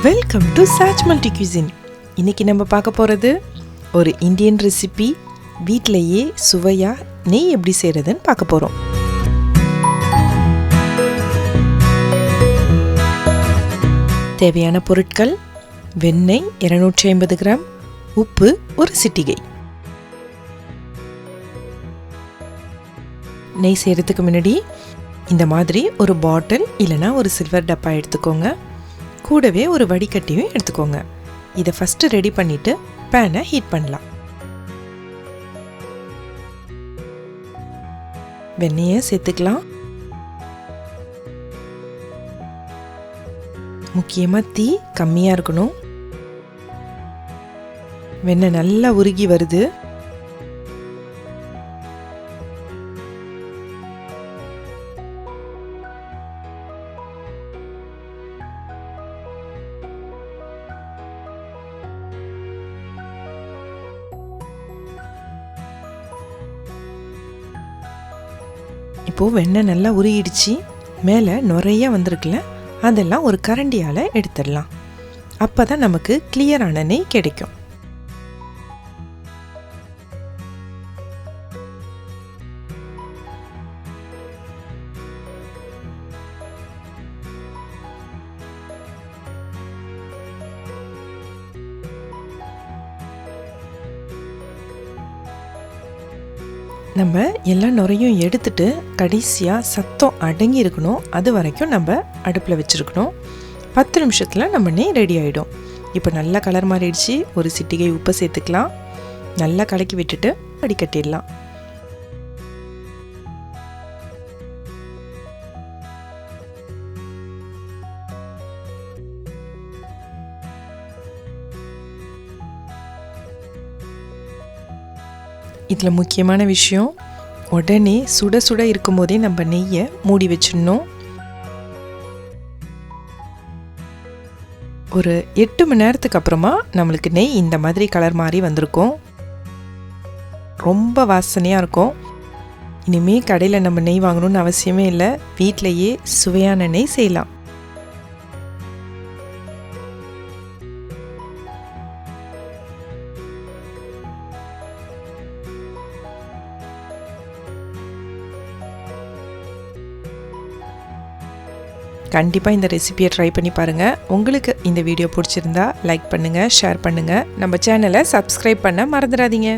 Welcome to சாச் multi cuisine. இன்றைக்கி நம்ம பார்க்க போகிறது ஒரு இந்தியன் ரெசிபி. வீட்டிலையே சுவையாக நெய் எப்படி செய்கிறதுன்னு பார்க்க போகிறோம். தேவையான பொருட்கள்: வெண்ணெய் 250 கிராம், உப்பு ஒரு சிட்டிகை. நெய் செய்கிறதுக்கு முன்னாடி இந்த மாதிரி ஒரு பாட்டில் இல்லைனா ஒரு சில்வர் டப்பா எடுத்துக்கோங்க. கூடவே ஒரு வடிகட்டியும் எடுத்துக்கோங்க. இதை ஃபஸ்ட்டு ரெடி பண்ணிவிட்டு பேனை ஹீட் பண்ணலாம். வெண்ணெயை சேர்த்துக்கலாம். முக்கியமாக தீ கம்மியாக இருக்கணும். வெண்ணெய் நல்லா உருகி வருது. இப்போது வெண்ணெய் நல்லா உருகிடுச்சு. மேலே நிறைய வந்திருக்குல்ல, அதெல்லாம் ஒரு கரண்டியால் எடுத்துடலாம். அப்போ தான் நமக்கு கிளியரான நெய் கிடைக்கும். நம்ம எல்லா நுரையும் எடுத்துட்டு கடைசியாக சத்தம் அடங்கி இருக்கணும். அது வரைக்கும் நம்ம அடுப்பில் வச்சுருக்கணும். 10 நிமிஷத்தில் நம்ம நெய் ரெடி ஆகிடும். இப்போ நல்லா கலர் மாறிடுச்சு. ஒரு சிட்டிகை உப்பு சேர்த்துக்கலாம். நல்லா கலக்கி விட்டுட்டு வடிகட்டிடலாம். இதில் முக்கியமான விஷயம், உடனே சுட சுட இருக்கும்போதே நம்ம நெய்யை மூடி வச்சிடணும். ஒரு 8 மணி நேரத்துக்கு அப்புறமா நம்மளுக்கு நெய் இந்த மாதிரி கலர் மாதிரி வந்திருக்கும். ரொம்ப வாசனையாக இருக்கும். இனிமேல் கடையில் நம்ம நெய் வாங்கணும்னு அவசியமே இல்லை. வீட்டிலையே சுவையான நெய் செய்யலாம். கண்டிப்பாக இந்த ரெசிபியை ட்ரை பண்ணி பாருங்கள். உங்களுக்கு இந்த வீடியோ பிடிச்சிருந்தா லைக் பண்ணுங்கள், ஷேர் பண்ணுங்கள். நம்ம சேனலை சப்ஸ்கிரைப் பண்ண மறந்துடாதீங்க.